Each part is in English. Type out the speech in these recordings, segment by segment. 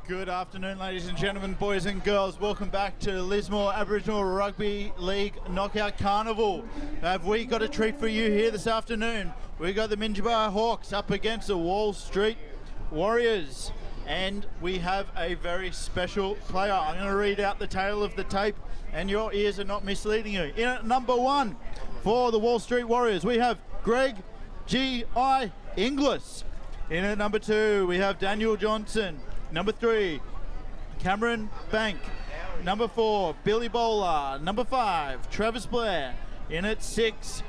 Good afternoon, ladies and gentlemen, boys and girls. Welcome back to Lismore Aboriginal Rugby League Knockout Carnival. Have we got a treat for you here this afternoon? We got the Minjiba Hawks up against the Wall Street Warriors. And we have a very special player. I'm going to read out the tail of the tape, and your ears are not misleading you. In at number 1 for the Wall Street Warriors, we have Greg G.I. Inglis. In at number 2, we have Daniel Johnson. Number 3, Cameron Bank. Number 4, Billy Bowler. Number 5, Travis Blair. In at 6,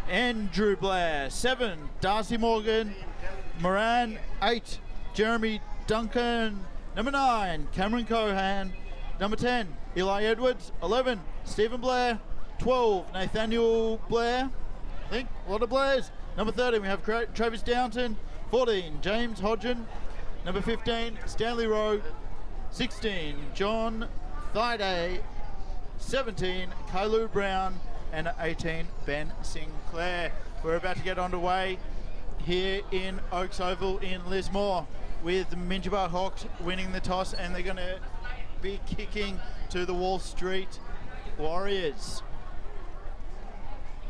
Andrew Blair. 7, Darcy Morgan. Moran. 8, Jeremy Duncan. Number 9, Cameron Cohan. Number 10, Eli Edwards. 11, Stephen Blair. 12, Nathaniel Blair. I think a lot of Blairs. Number 13, we have Travis Downton. 14, James Hodgen. Number 15, Stanley Rowe. 16, John Thaiday. 17, Kailu Brown. And 18, Ben Sinclair. We're about to get underway here in Oaks Oval in Lismore with the Minjiba Hawks winning the toss, and they're going to be kicking to the Wall Street Warriors.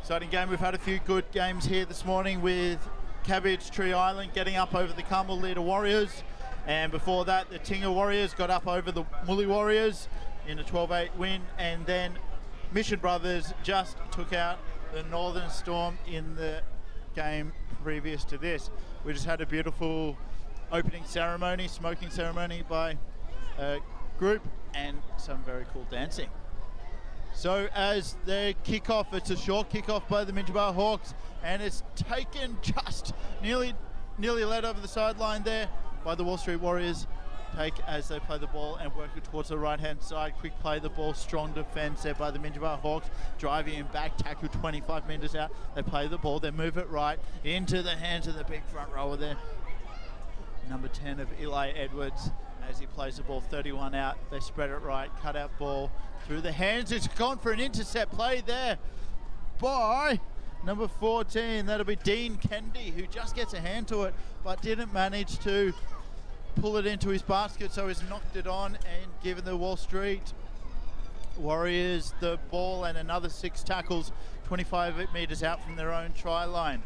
Exciting game. We've had a few good games here this morning with Cabbage Tree Island getting up over the Carnival Leader Warriors, and before that the Tinga Warriors got up over the Mully Warriors in a 12-8 win, and then Mission Brothers just took out the Northern Storm in the game previous to this. We just had a beautiful opening ceremony, smoking ceremony by a group, and some very cool dancing. So as the kickoff, it's a short kickoff by the Minjiba Hawks, and it's taken just nearly led over the sideline there by the Wall Street Warriors. Take as they play the ball and work it towards the right-hand side. Quick play the ball, strong defense there by the Minjiba Hawks. Driving him back, tackle 25 metres out. They play the ball, they move it right into the hands of the big front rower there. Number 10 of Eli Edwards as he plays the ball 31 out. They spread it right, cut out ball through the hands. It's gone for an intercept play there by number 14. That'll be Dean Kennedy, who just gets a hand to it but didn't manage to pull it into his basket, so he's knocked it on and given the Wall Street Warriors the ball and another 6 tackles 25 metres out from their own try line.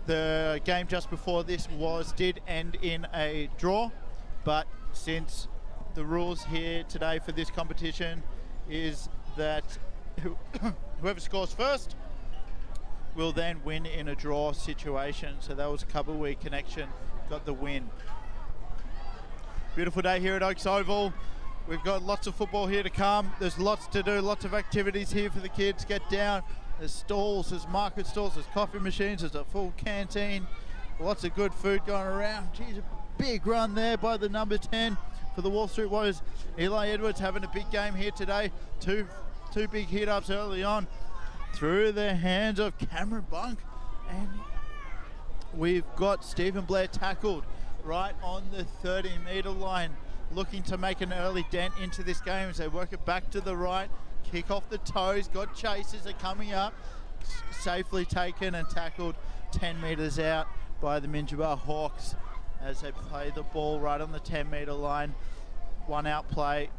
The game just before this did end in a draw, but since the rules here today for this competition is that whoever scores first will then win in a draw situation. So that was a Cubberwee connection, got the win. Beautiful day here at Oaks Oval. We've got lots of football here to come. There's lots to do, lots of activities here for the kids. Get down. There's stalls, there's market stalls, there's coffee machines, there's a full canteen. Lots of good food going around. Geez, a big run there by the number 10 for the Wall Street Warriors. Eli Edwards having a big game here today. Two big hit-ups early on through the hands of Cameron Bunk. And we've got Stephen Blair tackled right on the 30-metre line, looking to make an early dent into this game as they work it back to the right. Kick off the toes, got chases are coming up, safely taken and tackled 10 metres out by the Minjiba Hawks as they play the ball right on the 10-metre line. One out play,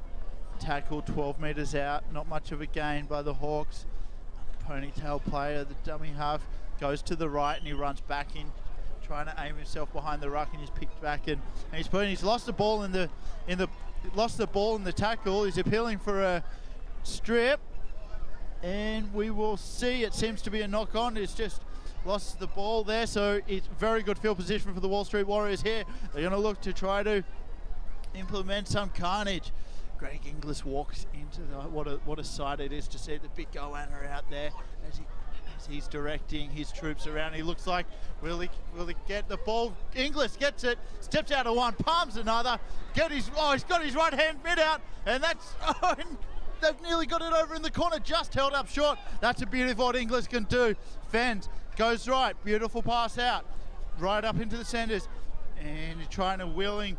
tackled 12 metres out, not much of a gain by the Hawks. Ponytail player, the dummy half, goes to the right and he runs back in, trying to aim himself behind the ruck, and he's picked back and he's lost the ball in the tackle. He's appealing for a strip, and we will see. It seems to be a knock on. It's just lost the ball there, so it's very good field position for the Wall Street Warriors here. They're going to look to try to implement some carnage. Greg Inglis walks into what a sight it is to see the big goanna out there as he's directing his troops around. He looks like will he get the ball? Inglis gets it, steps out of one, palms another, he's got his right hand mid out, and that's and they've nearly got it over in the corner, just held up short. That's a beautiful what Inglis can do. Fens goes right, beautiful pass out, right up into the centres, and you're trying to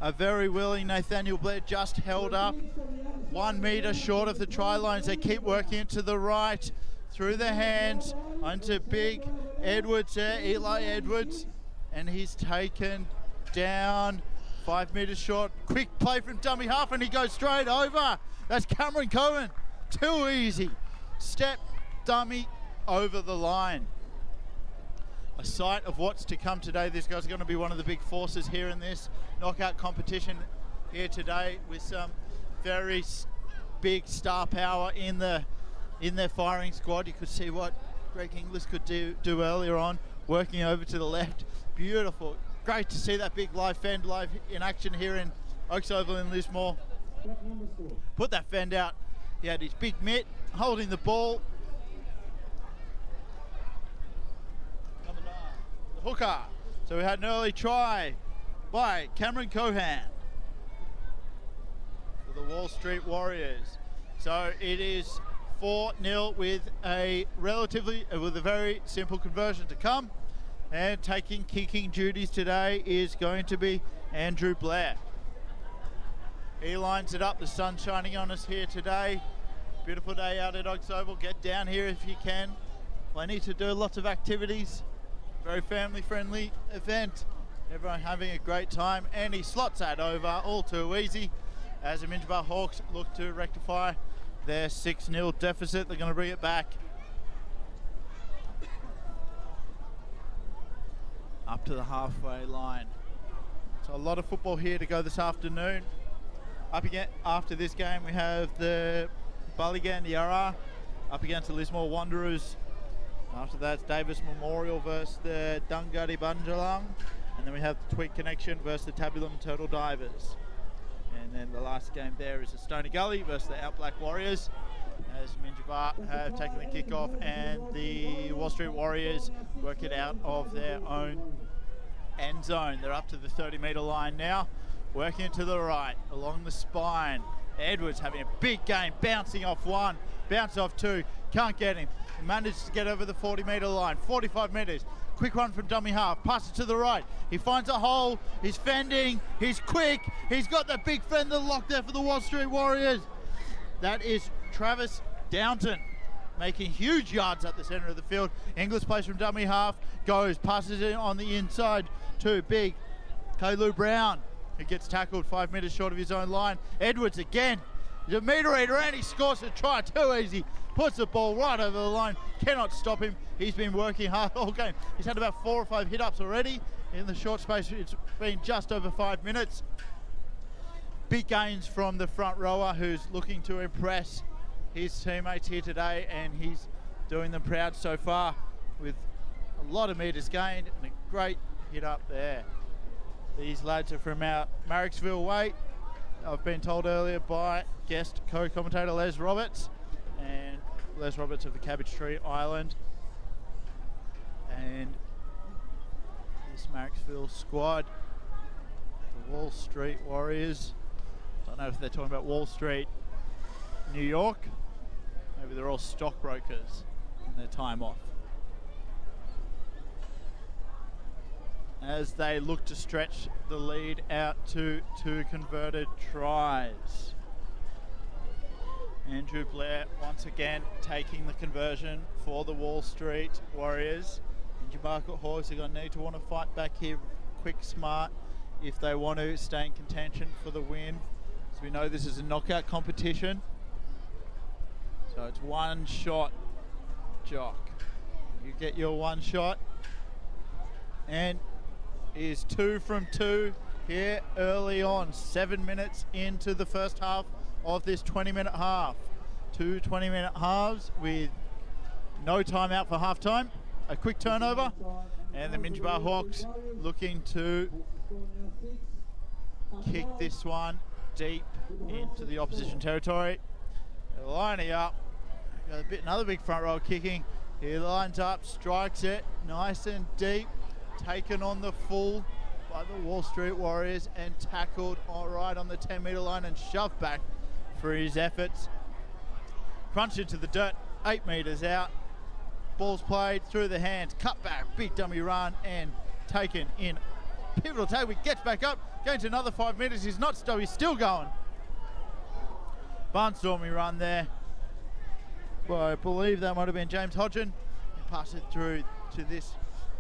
a very willing Nathaniel Blair just held up 1 metre short of the try lines. They keep working it to the right, through the hands, onto big Edwards there, Eli Edwards, and he's taken down 5 metres short. Quick play from dummy half, and he goes straight over. That's Cameron Cohen. Too easy. Step, dummy, over the line. A sight of what's to come today. This guy's going to be one of the big forces here in this knockout competition here today, with some very big star power in their firing squad. You could see what Greg Inglis could do earlier on, working over to the left. Beautiful. Great to see that big live fend live in action here in Oaks Oval in Lismore. Put that fend out. He had his big mitt, holding the ball. Number 9, the hooker. So we had an early try by Cameron Cohan for the Wall Street Warriors. So it is 4-0 with a very simple conversion to come. And taking kicking duties today is going to be Andrew Blair. He lines it up. The sun's shining on us here today. Beautiful day out at Oaks Oval. Get down here if you can. Plenty to do, lots of activities. Very family friendly event. Everyone having a great time. And he slots that over all too easy as the Minjiba Hawks look to rectify their 6-0 deficit. They're going to bring it back up to the halfway line. So a lot of football here to go this afternoon. Up again after this game, we have the Ballygan Yarra up against the Lismore Wanderers. After that, it's Davis Memorial versus the Dungari Bunjalung, and then we have the Tweed Connection versus the Tabulum Turtle Divers. And then the last game there is the Stony Gully versus the Out Black Warriors, as Minjiba have taken the kickoff and the Wall Street Warriors work it out of their own end zone. They're up to the 30-metre line now, working it to the right along the spine. Edwards having a big game, bouncing off one, bounce off two, can't get him. He managed to get over the 40-metre line, 45 metres. Quick run from dummy half, passes to the right. He finds a hole, he's fending, he's quick, he's got that big fender locked there for the Wall Street Warriors. That is Travis Downton, making huge yards at the centre of the field. Inglis plays from dummy half, goes, passes it on the inside to big Kalu Brown, who gets tackled 5 metres short of his own line. Edwards again, he's a metre eater, and he scores a try. Too easy, puts the ball right over the line, cannot stop him. He's been working hard all game. He's had about 4 or 5 hit-ups already in the short space. It's been just over 5 minutes. Big gains from the front rower, who's looking to impress his teammates here today, and he's doing them proud so far with a lot of metres gained and a great hit up there. These lads are from out Marricksville way. I've been told earlier by guest co-commentator Les Roberts, and Les Roberts of the Cabbage Tree Island. And this Marricksville squad, the Wall Street Warriors. I don't know if they're talking about Wall Street, New York. Maybe they're all stockbrokers in their time off. As they look to stretch the lead out to 2 converted tries. Andrew Blair once again taking the conversion for the Wall Street Warriors. Minjiba Hawks are going to need to want to fight back here quick, smart, if they want to stay in contention for the win. As we know, this is a knockout competition. So it's one shot, Jock. You get your one shot. And is 2 from 2 here early on. 7 minutes into the first half of this 20-minute half. 2 20-minute halves with no timeout for halftime. A quick turnover, and the Minjiba Hawks looking to kick this one deep into the opposition territory. They're lining up. Got another big front row kicking. He lines up, strikes it nice and deep, taken on the full by the Wall Street Warriors and tackled all right on the 10-metre line and shoved back for his efforts. Crunched into the dirt, 8 metres out. Ball's played through the hands, cut back, big dummy run, and taken in. Pivotal tackle, he gets back up, going to another 5 metres. He's not stopped, he's still going. Barnstorming run there. Well, I believe that might have been James Hodgin. He passed it through to this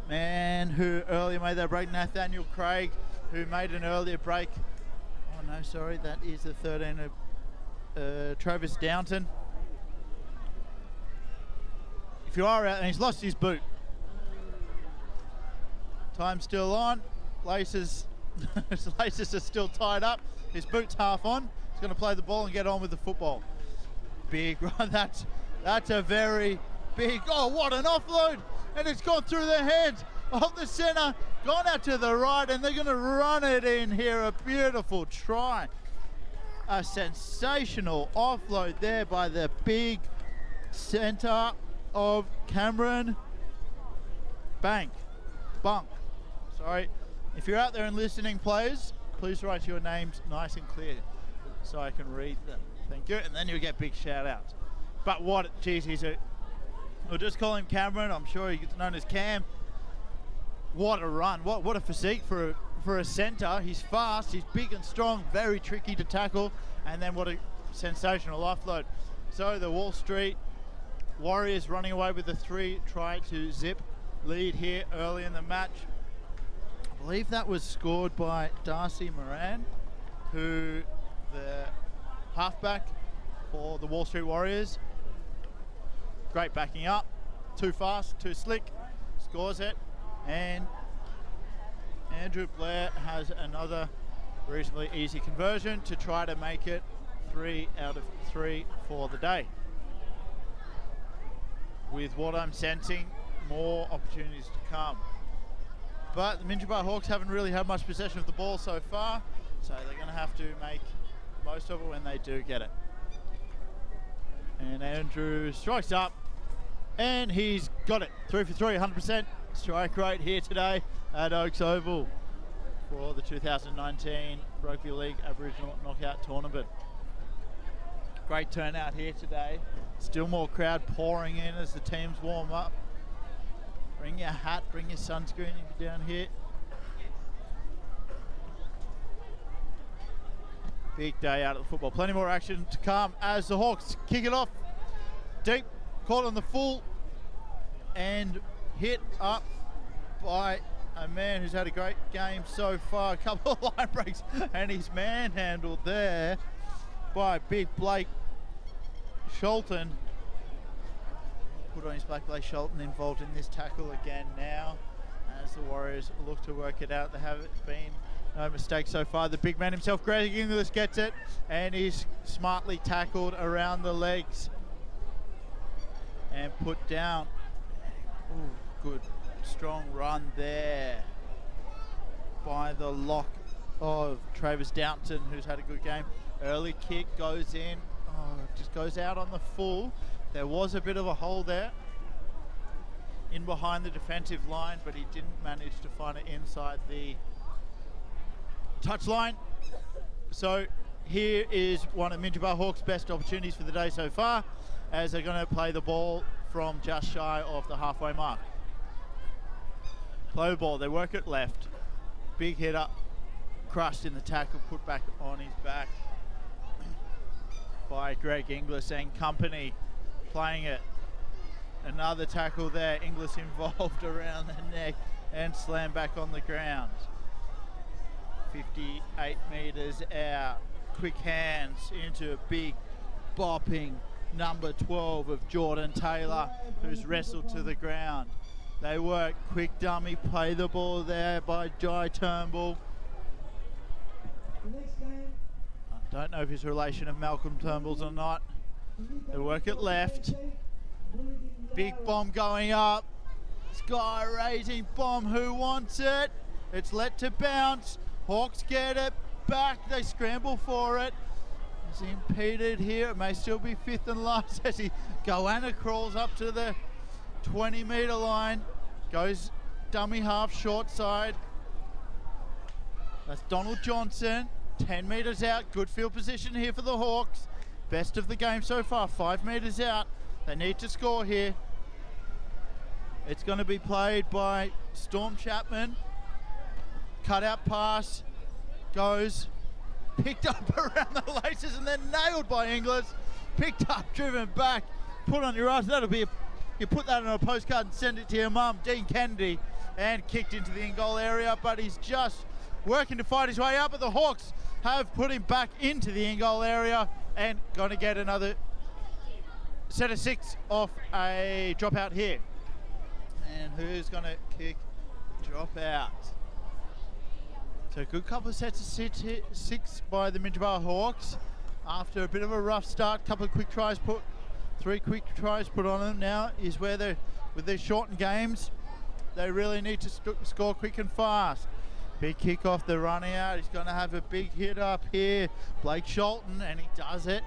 man who earlier made that break, Nathaniel Craig. who made an earlier break. Oh no, sorry, that is the 13 of Travis Downton. If you are out, and he's lost his boot. Time's still on. Laces, his laces are still tied up. His boot's half on. He's going to play the ball and get on with the football. Big run. That's a very big. Oh, what an offload! And it's gone through the hands of the centre, gone out to the right, and they're going to run it in here. A beautiful try. A sensational offload there by the big centre of Cameron Bunk. Sorry. If you're out there and listening, players, please write your names nice and clear so I can read them. Thank you. And then you'll get big shout outs. But what, geez, we'll just call him Cameron. I'm sure he gets known as Cam. What a run. What a physique for a centre. He's fast, he's big and strong, very tricky to tackle. And then what a sensational offload. So the Wall Street Warriors running away with the 3-try-to-zip lead here early in the match. I believe that was scored by Darcy Moran, who the halfback for the Wall Street Warriors. Great backing up, too fast, too slick, scores it, and Andrew Blair has another reasonably easy conversion to try to make it 3 out of 3 for the day. With what I'm sensing, more opportunities to come. But the Minjiba Hawks haven't really had much possession of the ball so far, so they're going to have to make most of it when they do get it. And Andrew strikes up, and he's got it. 3 for 3, 100% strike rate here today at Oaks Oval for the 2019 Rugby League Aboriginal Knockout Tournament. Great turnout here today. Still more crowd pouring in as the teams warm up. Bring your hat, bring your sunscreen if you're down here. Big day out of the football. Plenty more action to come as the Hawks kick it off deep, caught on the full, and hit up by a man who's had a great game so far. A couple of line breaks, and he's manhandled there by big Blake Sholton. Put on his back. Blake Sholton involved in this tackle again now as the Warriors look to work it out. There haven't been no mistakes so far. The big man himself, Greg Inglis, gets it, and he's smartly tackled around the legs and put down. Ooh, good strong run there by the lock of Travis Downton, who's had a good game. Early kick goes in. Just goes out on the full. There was a bit of a hole there in behind the defensive line, but he didn't manage to find it inside the touchline. So here is one of Minjiba Hawks' best opportunities for the day so far, as they're going to play the ball from just shy of the halfway mark. Play the ball, they work it left. Big hit up, crushed in the tackle, put back on his back by Greg Inglis and company, playing it. Another tackle there, Inglis involved around the neck and slammed back on the ground. 58 metres out, quick hands into a big bopping number 12 of Jordan Taylor, who's wrestled to the ground. They work, quick dummy, play the ball there by Jai Turnbull. I don't know if he's a relation of Malcolm Turnbull's or not. They work it left. Big bomb going up. Sky raising bomb, who wants it? It's let to bounce. Hawks get it back, they scramble for it. It's impeded here, it may still be fifth and last as Goanna crawls up to the 20-metre line. Goes dummy half, short side. That's Donald Johnson. 10 metres out, good field position here for the Hawks. Best of the game so far, 5 metres out. They need to score here. It's going to be played by Storm Chapman. Cut out pass, goes, picked up around the laces and then nailed by Inglis. Picked up, driven back, put on your eyes. That'll be, you put that on a postcard and send it to your mum, Dean Kennedy, and kicked into the in-goal area, but he's just working to fight his way up, but the Hawks have put him back into the in-goal area and going to get another set of 6 off a dropout here. And who's going to kick dropout? So a good couple of sets of 6 by the Minjiba Hawks. After a bit of a rough start, couple of quick tries put, 3 quick tries put on them now is where they're, with their shortened games, they really need to score quick and fast. Big kick off the running out. He's going to have a big hit up here. Blake Sholton, and he does it.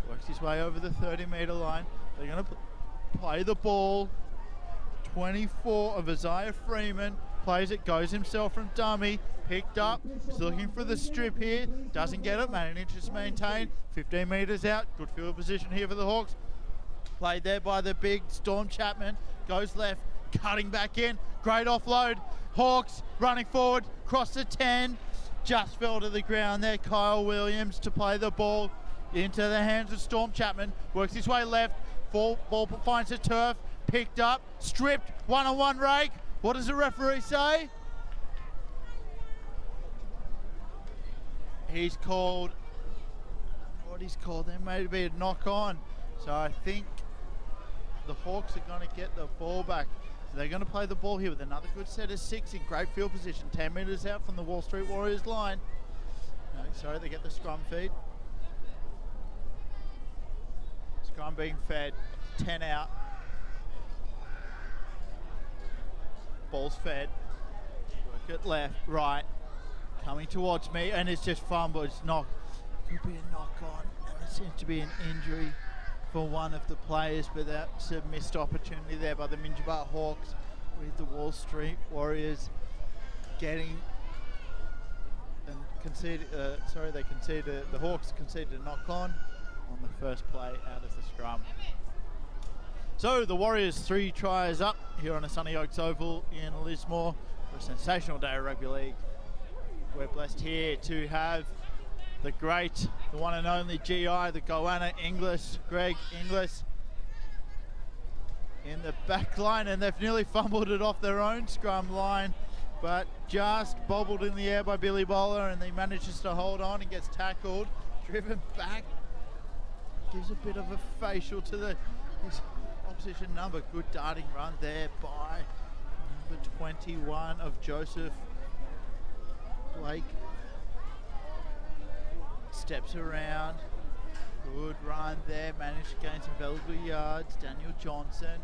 Works his way over the 30-metre line. They're going to play the ball. 24 of Isaiah Freeman plays it, goes himself from dummy, picked up, he's looking for the strip here, doesn't get it, manages to maintain, 15 metres out, good field position here for the Hawks. Played there by the big Storm Chapman, goes left, cutting back in, great offload, Hawks running forward, cross the 10, just fell to the ground there, Kyle Williams to play the ball into the hands of Storm Chapman, works his way left, ball finds the turf, picked up, stripped, one-on-one rake. What does the referee say? He's called, there may be a knock on. So I think the Hawks are going to get the ball back. So they're going to play the ball here with another good set of 6 in great field position, 10 metres out from the Wall Street Warriors line. No, sorry, they get the scrum feed. Scrum being fed, 10 out. Ball's fed, work it left, right, coming towards me, and it's just fumbled. It's knock, could be a knock on, and there seems to be an injury for one of the players, but that's a missed opportunity there by the Minjiba Hawks with the Wall Street Warriors getting and conceded. The Hawks conceded a knock on the first play out of the scrum. So the Warriors 3 tries up here on a Sunny Oaks Oval in Lismore for a sensational day of rugby league. We're blessed here to have the great, the one and only GI, the Goanna Inglis, Greg Inglis, in the back line, and they've nearly fumbled it off their own scrum line, but just bobbled in the air by Billy Bowler, and he manages to hold on and gets tackled, driven back, gives a bit of a facial to the opposition number. Good darting run there by number 21 of Joseph Blake. Steps around, good run there, managed to gain some valuable yards. Daniel Johnson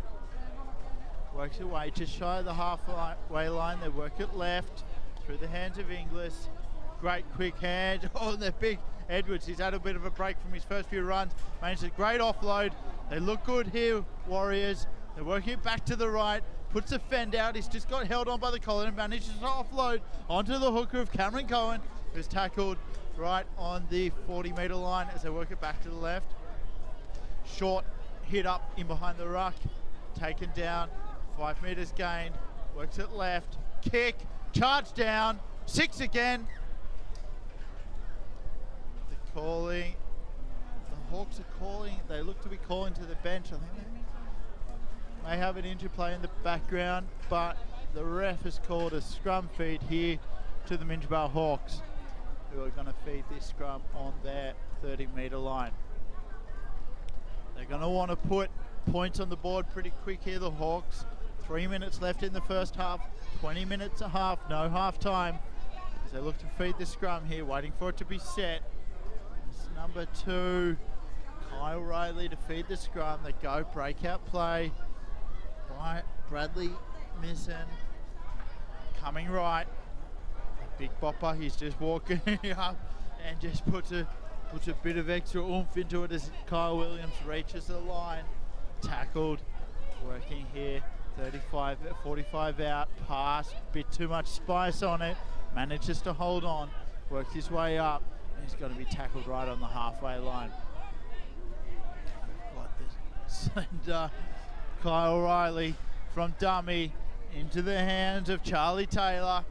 works away just shy of the halfway line. They work it left through the hands of Inglis. Great quick hand. Oh, and the big Edwards, he's had a bit of a break from his first few runs. Managed a great offload. They look good here, Warriors. They're working it back to the right. Puts the fend out. He's just got held on by the collar and manages to offload onto the hooker of Cameron Cohen, who's tackled right on the 40-metre line as they work it back to the left. Short hit up in behind the ruck. Taken down. 5 metres gained. Works it left. Kick. Charge down. 6 again. The calling. The Hawks are calling. They look to be calling to the bench. I think they may have an interplay in the background, but the ref has called a scrum feed here to the Minjiba Hawks, who are going to feed this scrum on their 30-metre line. They're going to want to put points on the board pretty quick here, the Hawks. 3 minutes left in the first half, 20 minutes a half, no half time. As they look to feed the scrum here, waiting for it to be set. It's number 2, Kyle Riley to feed the scrum. They go breakout play by Bradley Misson. Coming right. Big bopper, he's just walking up and just puts a bit of extra oomph into it as Kyle Williams reaches the line. Tackled, working here, 45 out, pass, bit too much spice on it, manages to hold on, works his way up, and he's going to be tackled right on the halfway line. Got this slender Kyle Riley from dummy into the hands of Charlie Taylor.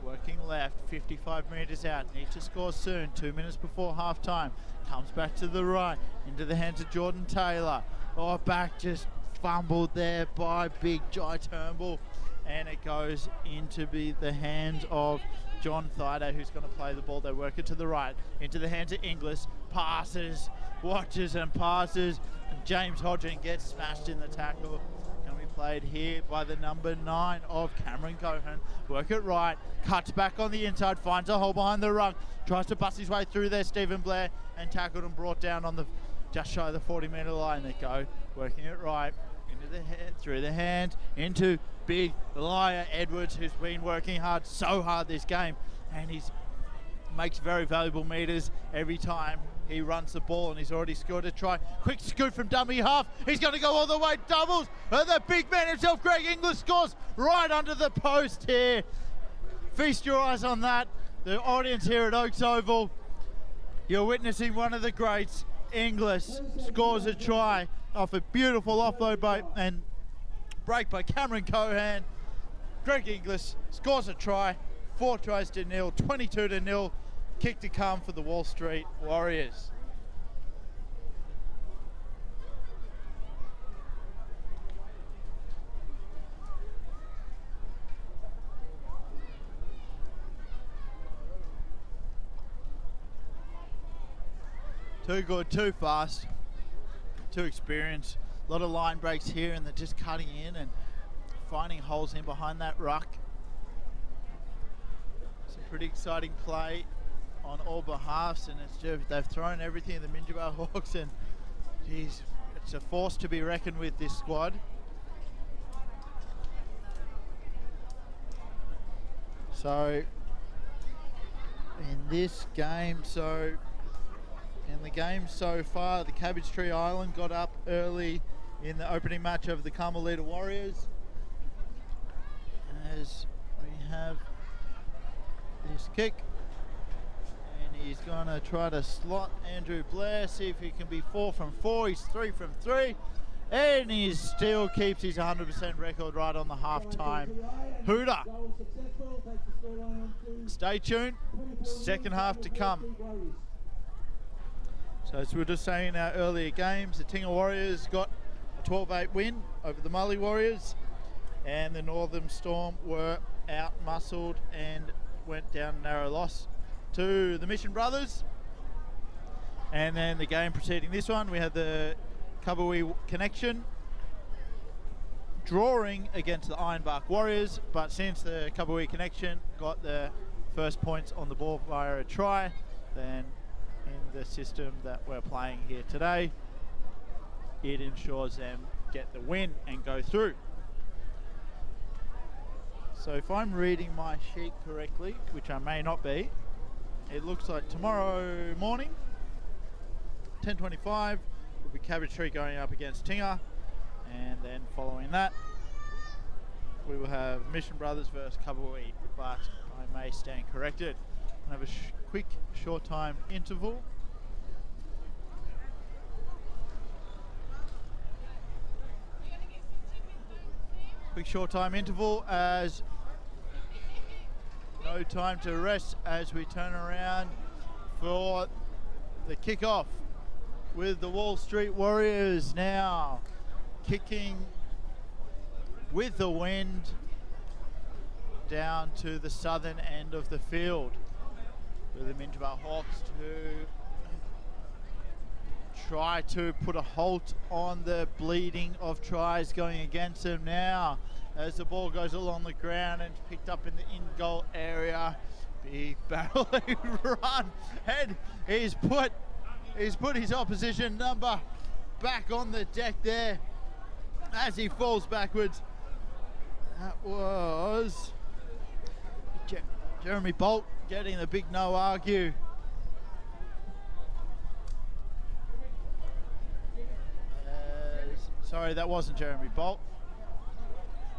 Working left, 55 metres out, needs to score soon, 2 minutes before half time. Comes back to the right, into the hands of Jordan Taylor. Oh, back just fumbled there by big Jai Turnbull. and it goes into the hands of John Thaiday, who's going to play the ball. They work it to the right, into the hands of Inglis, passes, watches and passes, and James Hodgin gets smashed in the tackle. Going to be played here by the number 9 of Cameron Cohen. Work it right, cuts back on the inside, finds a hole behind the ruck, tries to bust his way through there, Stephen Blair, and tackled and brought down on the just shy of the 40-metre line. They go, working it right, into the head, through the hand, into big Liar Edwards, who's been working hard, so hard this game, and he's makes very valuable meters every time he runs the ball, and he's already scored a try. Quick scoot from dummy half. He's going to go all the way, doubles. The big man himself, Greg Inglis, scores right under the post here. Feast your eyes on that. The audience here at Oaks Oval, you're witnessing one of the greats. Inglis scores a try off a beautiful offload by and break by Cameron Cohen. Greg Inglis scores a try, 4 tries to nil, 22-0. Kick to come for the Wall Street Warriors. Too good, too fast, too experienced. A lot of line breaks here, and they're just cutting in and finding holes in behind that ruck. Some pretty exciting play on all behalves, and they've thrown everything at the Minjiba Hawks, and geez, it's a force to be reckoned with, this squad. So in this game, in the game so far, the Cabbage Tree Island got up early in the opening match over the Carmelita Warriors, as we have this kick, and he's going to try to slot Andrew Blair, see if he can be 4 from 4. He's 3 from 3, and he still keeps his 100% record right on the half-time hooter. Stay tuned, second half to come. So as we were just saying in our earlier games, the Tinga Warriors got a 12-8 win over the Mully Warriors, and the Northern Storm were out-muscled and went down a narrow loss to the Mission Brothers. And then the game preceding this one, we had the Kabui Connection drawing against the Ironbark Warriors, but since the Kabui Connection got the first points on the ball via a try, then in the system that we're playing here today, it ensures them get the win and go through. So if I'm reading my sheet correctly, which I may not be, it looks like tomorrow morning, 10:25, will be Cabbage Tree going up against Tinga, and then following that, we will have Mission Brothers versus Kabui, but I may stand corrected. I'll have a quick short time interval. Quick short time interval, as no time to rest as we turn around for the kickoff with the Wall Street Warriors now kicking with the wind down to the southern end of the field, with the Minjiba Hawks to try to put a halt on the bleeding of tries going against them now, as the ball goes along the ground and picked up in the in-goal area. Big barreling run, and he's put his opposition number back on the deck there as he falls backwards. That was Jeremy Bolt getting the big no argue. Sorry, that wasn't Jeremy Bolt.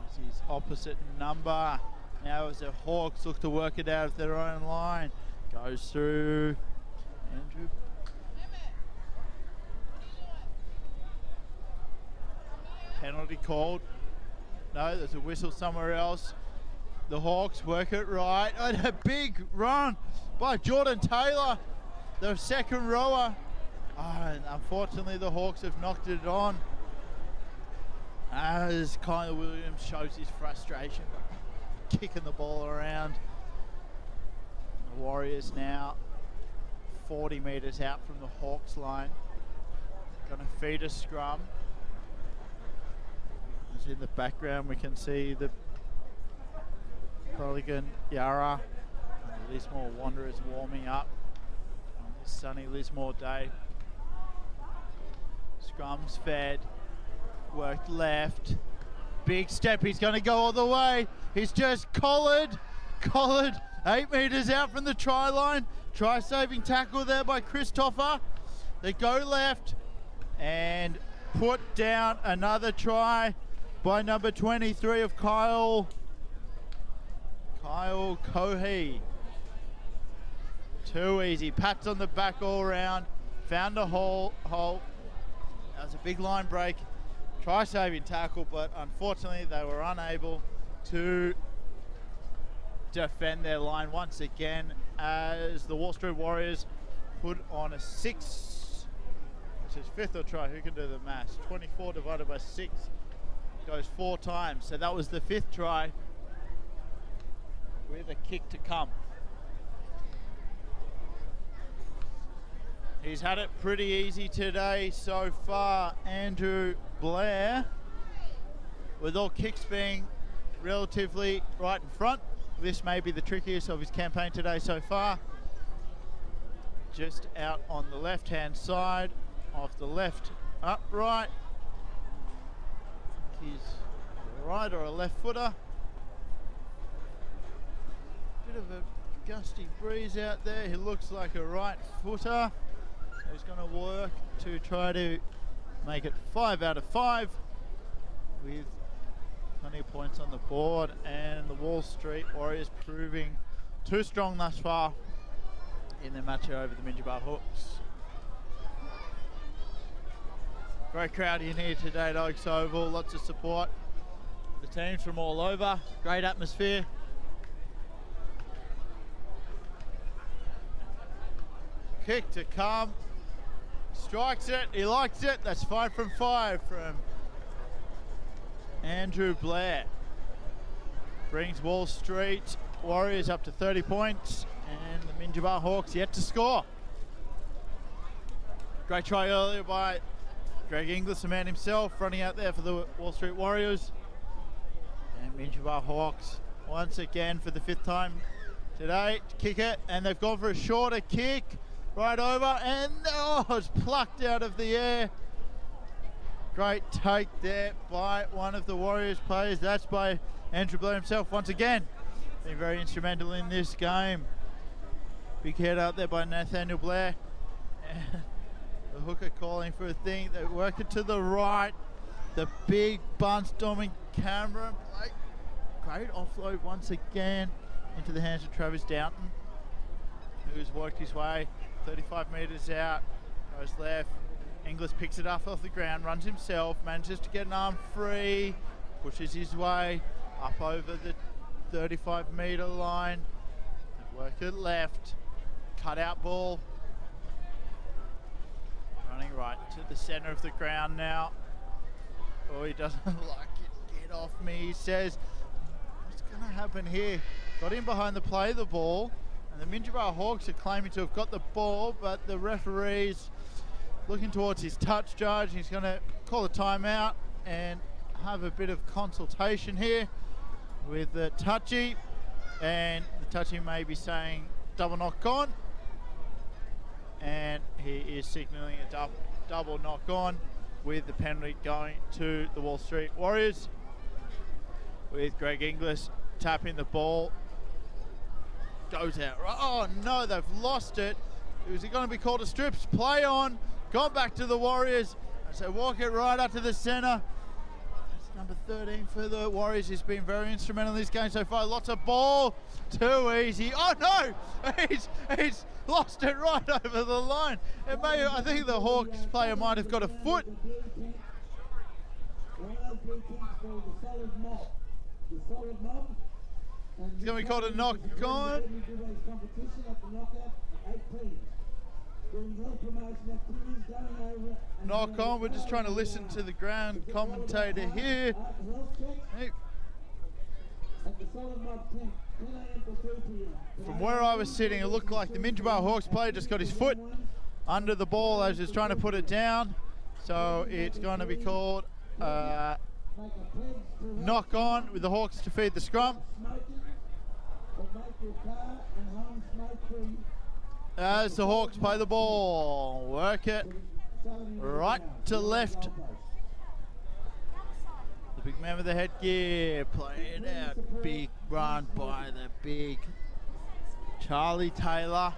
It's his opposite number. Now as the Hawks look to work it out of their own line. Goes through Andrew. Penalty called. No, there's a whistle somewhere else. The Hawks work it right. And a big run by Jordan Taylor, the second rower. Oh, and unfortunately, the Hawks have knocked it on. as Kyle Williams shows his frustration, kicking the ball around. The Warriors now 40 metres out from the Hawks line. Going to feed a scrum. As in the background we can see the Croligan Yarra and the Lismore Wanderers warming up on this sunny Lismore day. Scrum's fed, worked left, big step, he's going to go all the way. He's just collared 8 metres out from the try line. Try saving tackle there by Christopher. They go left and put down another try by number 23 of Kyle Cohey. Too easy. Pats on the back all round. Found a hole. That was a big line break. Try saving tackle, but unfortunately they were unable to defend their line once again as the Wall Street Warriors put on a 6, which is 5th or try. Who can do the maths? 24 divided by 6 goes 4 times. So that was the 5th try with a kick to come. He's had it pretty easy today so far, Andrew Blair, with all kicks being relatively right in front. This may be the trickiest of his campaign today so far. Just out on the left-hand side, off the left upright. He's a right or a left footer. Bit of a gusty breeze out there. He looks like a right footer. He's going to work to try to make it 5 out of 5 with plenty of points on the board, and the Wall Street Warriors proving too strong thus far in their match over the Minjiba Hawks. Great crowd in here today at Oaks Oval, lots of support. The teams from all over, great atmosphere. Kick to come, strikes it, he likes it, that's 5 from 5 from Andrew Blair. Brings Wall Street Warriors up to 30 points, and the Minjiba Hawks yet to score. Great try earlier by Greg Inglis, the man himself, running out there for the Wall Street Warriors. And Minjiba Hawks once again for the 5th time today to kick it, and they've gone for a shorter kick right over, and it's plucked out of the air. Great take there by one of the Warriors players. That's by Andrew Blair himself once again. Been very instrumental in this game. Big head out there by Nathaniel Blair. And the hooker calling for a thing. They work it to the right. The big barnstorming Cameron. Great offload once again into the hands of Travis Downton, who's worked his way 35 metres out. Goes left. Inglis picks it up off the ground, runs himself, manages to get an arm free, pushes his way up over the 35 metre line, and work it left, cut out ball, running right to the centre of the ground now. Oh, he doesn't like it. Get off me, he says. What's going to happen here? Got in behind the play of the ball, and the Minjiba Hawks are claiming to have got the ball, but the referee's looking towards his touch judge. He's going to call a timeout and have a bit of consultation here with the touchy, and the touchy may be saying double knock on, and he is signalling a double knock on, with the penalty going to the Wall Street Warriors, with Greg Inglis tapping the ball. Goes out. Oh no, they've lost it. Is it going to be called a strips? Play on. Gone back to the Warriors. So walk it right up to the centre. That's number 13 for the Warriors. He's been very instrumental in this game so far. Lots of ball. Too easy. Oh no! He's lost it right over the line. I think the Hawks player might have got a foot. It's going to be called a knock on. Knock on. We're just trying to listen to the ground commentator here. Hey. From where I was sitting, it looked like the Minjiba Hawks player just got his foot under the ball as he's trying to put it down. So it's going to be called knock on with the Hawks to feed the scrum. As the Hawks play the ball, work it right to left. The big man with the headgear, play it out. Big run by the big Charlie Taylor.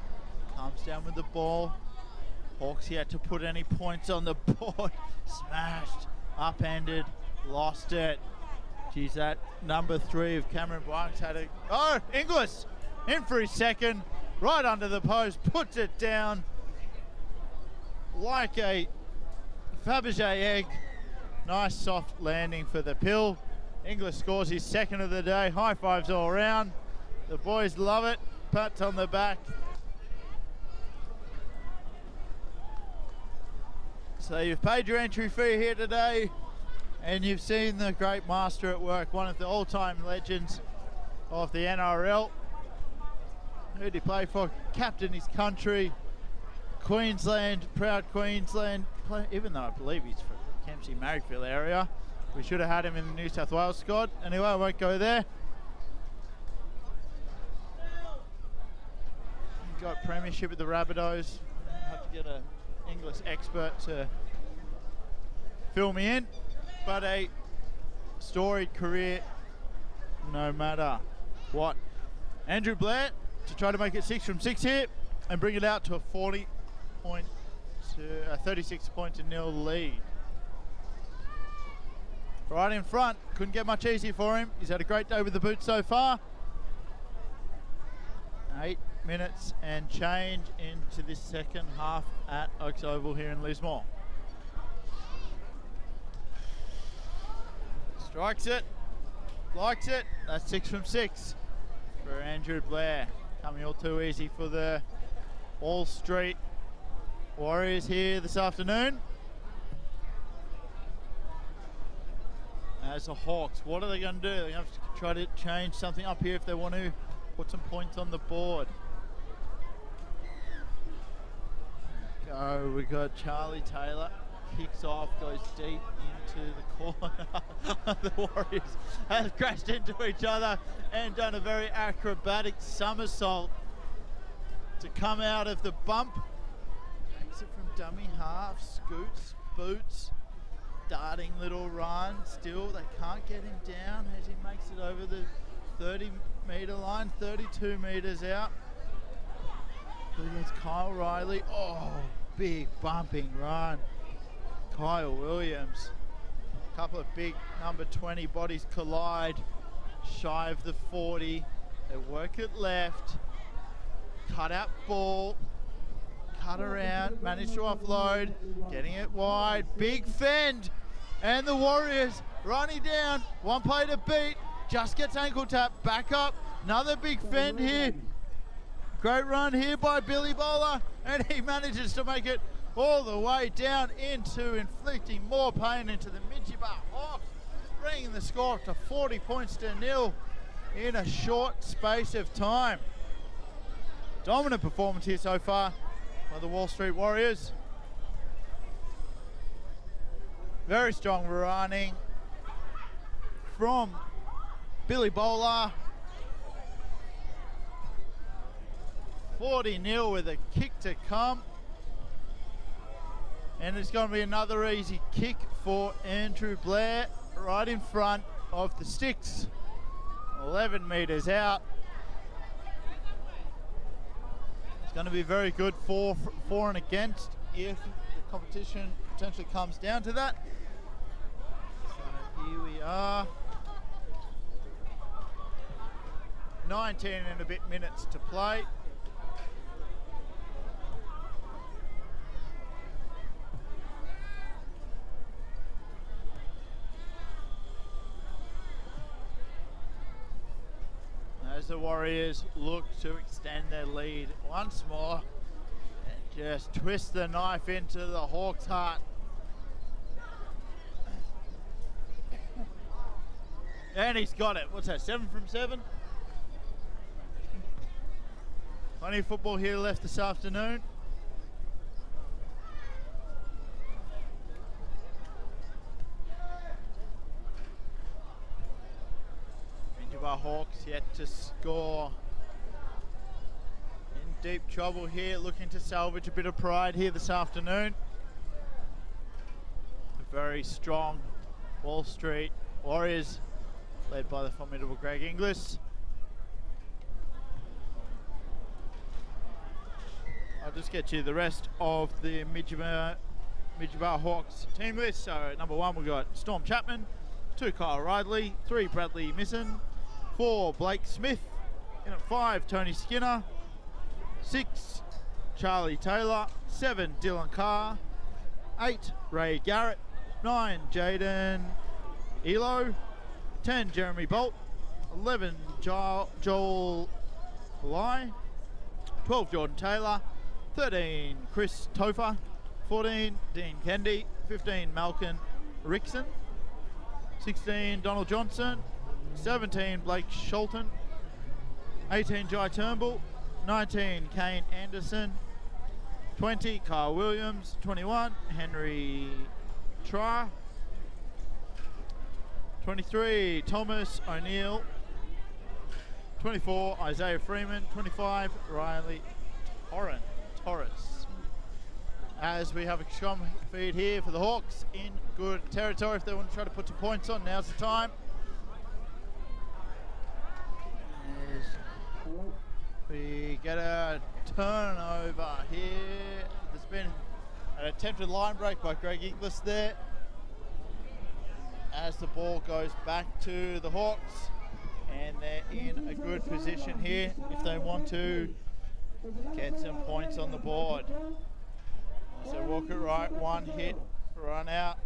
Comes down with the ball. Hawks yet to put any points on the board. Smashed, upended, lost it. Geez, that number 3 of Cameron Blanks had a... Oh, Inglis in for his second. Right under the post, puts it down like a Fabergé egg. Nice soft landing for the pill. Inglis scores his second of the day. High fives all around. The boys love it. Pats on the back. So you've paid your entry fee here today and you've seen the great master at work, one of the all-time legends of the NRRRL. Who did he play for? Captain his country. Queensland, proud Queensland. Even though I believe he's from Kempsey, Marrickville area. We should have had him in the New South Wales squad. Anyway, I won't go there. Got premiership with the Rabbitohs. Have to get an English expert to fill me in. But a storied career no matter what. Andrew Blair to try to make it 6 from 6 here and bring it out to a 36-0 lead. Right in front, couldn't get much easier for him. He's had a great day with the boot so far. 8 minutes and change into this second half at Oaks Oval here in Lismore. Strikes it, likes it. That's 6 from 6 for Andrew Blair. Coming all too easy for the Wall Street Warriors here this afternoon. As the Hawks, what are they going to do? They're going to have to try to change something up here if they want to put some points on the board. Go, we got Charlie Taylor. Kicks off, goes deep into the corner. The Warriors have crashed into each other and done a very acrobatic somersault to come out of the bump. Takes it from dummy half, scoots, boots, darting little run. Still, they can't get him down as he makes it over the 30-metre line, 32 metres out. Against Kyle Riley. Oh, big bumping run. Kyle Williams. A couple of big number 20 bodies collide. Shy of the 40. They work it left. Cut out ball. Cut around. Manage to offload. Getting it wide. Big fend. And the Warriors running down. One play to beat. Just gets ankle tap. Back up. Another big fend here. Great run here by Billy Bowler. And he manages to make it all the way down into inflicting more pain into the Minjiba Hawks, bringing the score to 40 points to 0 in a short space of time. Dominant performance here so far by the Wall Street Warriors. Very strong running from Billy Bowler. 40-0 with a kick to come. And it's going to be another easy kick for Andrew Blair right in front of the sticks. 11 metres out. It's going to be very good for and against if the competition potentially comes down to that. So here we are. 19 and a bit minutes to play. As the Warriors look to extend their lead once more. And just twists the knife into the Hawks' heart. And he's got it. What's that, 7 from 7? Plenty of football here left this afternoon. Minjiba Hawks yet to score. In deep trouble here, looking to salvage a bit of pride here this afternoon. A very strong Wall Street Warriors, led by the formidable Greg Inglis. I'll just get you the rest of the Minjiba Hawks team list. So number 1 we've got Storm Chapman, 2 Kyle Ridley, 3 Bradley Misson, 4 Blake Smith, in at 5 Tony Skinner, 6 Charlie Taylor, 7 Dylan Carr, 8 Ray Garrett, 9 Jaden Elo, 10 Jeremy Bolt, 11 Joel Lai, 12 Jordan Taylor, 13 Chris Topher, 14 Dean Kendi, 15 Malcolm Rickson, 16 Donald Johnson, 17 Blake Sholton, 18 Jai Turnbull, 19 Kane Anderson, 20 Kyle Williams, 21 Henry Tra, 23 Thomas O'Neill, 24 Isaiah Freeman, 25 Riley Torres. As we have a scrum feed here for the Hawks in good territory. If they want to try to put some points on, now's the time. As we get a turnover here. There's been an attempted line break by Greg Inglis there. As the ball goes back to the Hawks, and they're in a good position here if they want to get some points on the board. So walk it right, 1 hit, run out.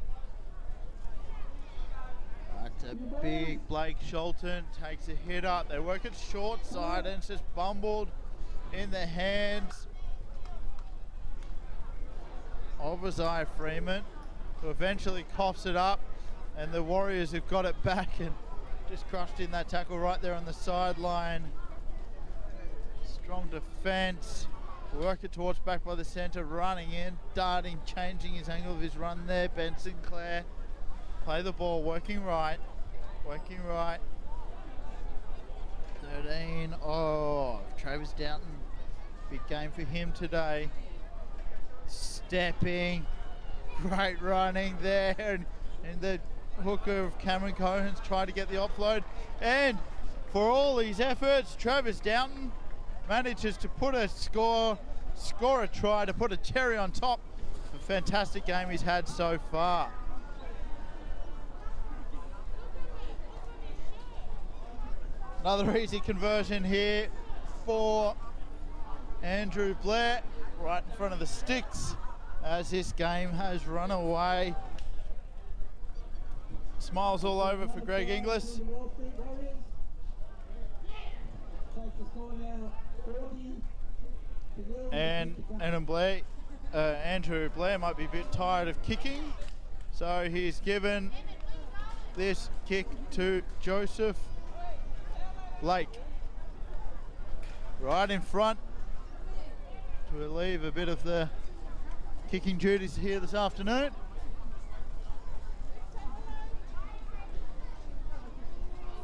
That's a big Blake Sholton, takes a hit up. They work it short side and it's just bumbled in the hands of Isaiah Freeman, who eventually coughs it up, and the Warriors have got it back and just crushed in that tackle right there on the sideline. Strong defense. Work it towards back by the centre, running in, darting, changing his angle of his run there. Ben Sinclair, play the ball, working right. 13, Travis Downton, big game for him today. Stepping, great running there, and the hooker of Cameron Cohen's tried to get the offload. And for all his efforts, Travis Downton manages to put score a try to put a cherry on top. A fantastic game he's had so far. Another easy conversion here for Andrew Blair, right in front of the sticks, as this game has run away. Smiles all over for Greg Inglis. And Andrew Blair might be a bit tired of kicking, so he's given this kick to Joseph Blake, right in front, to relieve a bit of the kicking duties here this afternoon.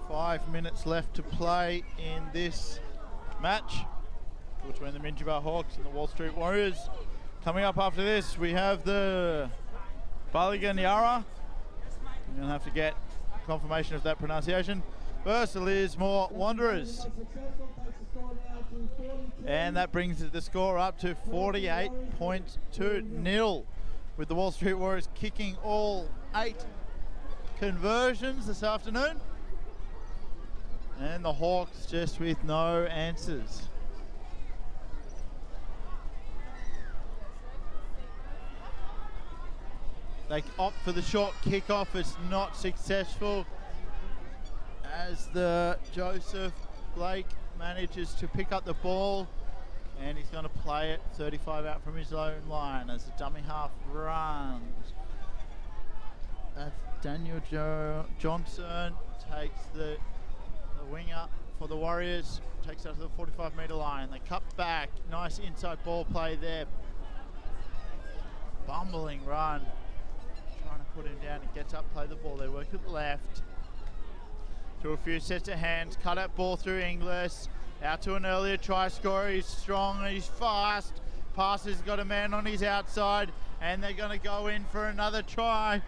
Five minutes left to play in this match between the Minjiba Hawks and the Wall Street Warriors. Coming up after this, we have the Balliganyara. I'm going to have to get confirmation of that pronunciation. Versus the Lismore Wanderers. And that brings the score up to 48.2-0, with the Wall Street Warriors kicking all 8 conversions this afternoon. And the Hawks just with no answers. They opt for the short kickoff. It's not successful, as the Joseph Blake manages to pick up the ball And he's going to play it 35 out from his own line as the dummy half runs. That's Daniel Johnson takes the winger for the Warriors, takes out to the 45-metre line. They cut back. Nice inside ball play there. Bumbling run. Trying to put him down. He gets up, play the ball. They work it left. Through a few sets of hands. Cut out ball through Inglis. Out to an earlier try scorer. He's strong. He's fast. Passer's got a man on his outside. And they're going to go in for another try.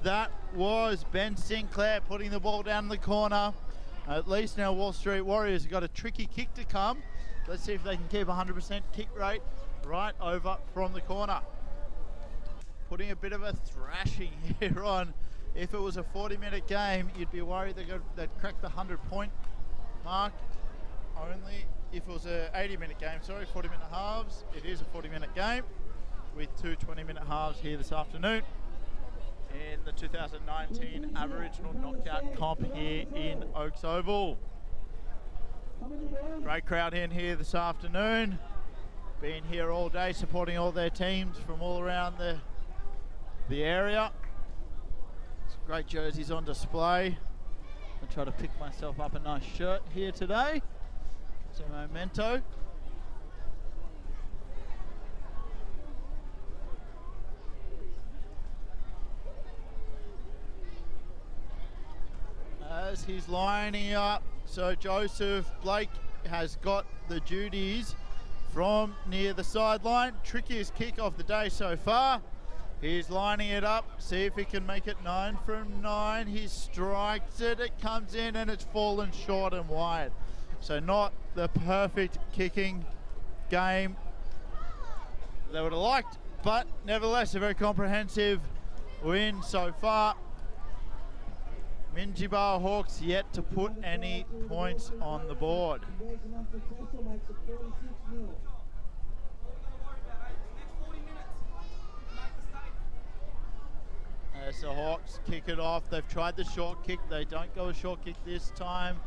That was Ben Sinclair putting the ball down in the corner. At least now Wall Street Warriors have got a tricky kick to come. Let's see if they can keep 100% kick rate right over from the corner. Putting a bit of a thrashing here on. If it was a 40-minute game, you'd be worried they'd crack the 100-point mark. Only if it was an 80-minute game, 40-minute halves. It is a 40-minute game with two 20-minute halves here this afternoon in the 2019 Aboriginal Knockout Comp here in Oaks Oval. Great crowd in here this afternoon. Been here all day supporting all their teams from all around the area. Some great jerseys on display. I'll try to pick myself up a nice shirt here today. It's a memento. As he's lining up, so Joseph Blake has got the duties from near the sideline. Trickiest kick of the day so far. He's lining it up, see if he can make it 9 from 9. He strikes it, it comes in and it's fallen short and wide. So not the perfect kicking game they would have liked, but nevertheless a very comprehensive win so far. Minjiba Hawks yet to put any points on the board. As the Hawks kick it off, they've tried the short kick, they don't go a short kick this time.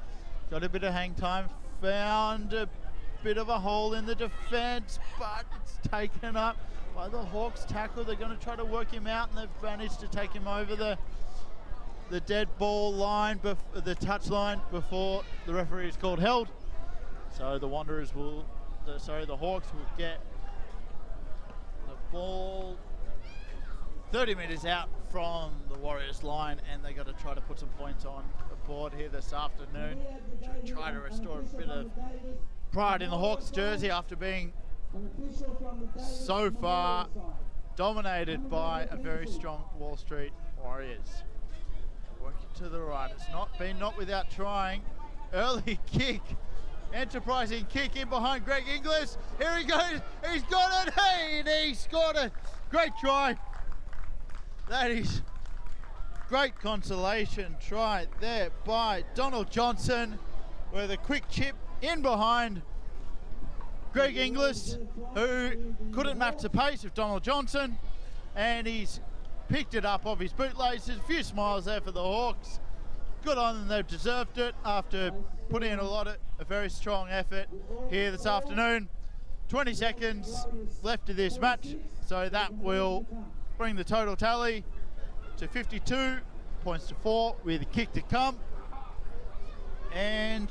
Got a bit of hang time, found a bit of a hole in the defense, but it's taken up by the Hawks tackle. They're going to try to work him out, and they've managed to take him over the dead ball line, the touch line, before the referee is called held. So the Wanderers will, the Hawks will get the ball 30 metres out from the Warriors line, and they got to try to put some points on the board here this afternoon to try to restore a bit of pride in the Hawks jersey after being so far dominated by a very strong Wall Street Warriors. Working to the right, it's not without trying. Early kick, enterprising kick in behind Greg Inglis. Here he goes, he's got it, hey, and he scored a great try. That is great consolation try there by Donald Johnson with a quick chip in behind Greg Inglis, who couldn't match the pace of Donald Johnson, and he's picked it up off his bootlaces. A few smiles there for the Hawks. Good on them, they've deserved it after putting in a very strong effort here this afternoon. 20 seconds left of this match, so that will bring the total tally to 52 points to 4 with a kick to come. And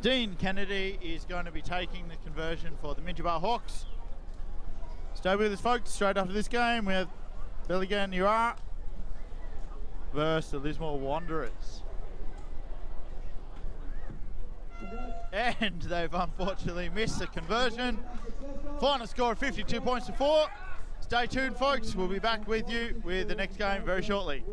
Dean Kennedy is going to be taking the conversion for the Minjiba Hawks. Stay with us, folks. Straight after this game, we have Belligan Ura versus the Lismore Wanderers. And they've unfortunately missed the conversion. Final score of 52 points to 4. Stay tuned, folks. We'll be back with you with the next game very shortly.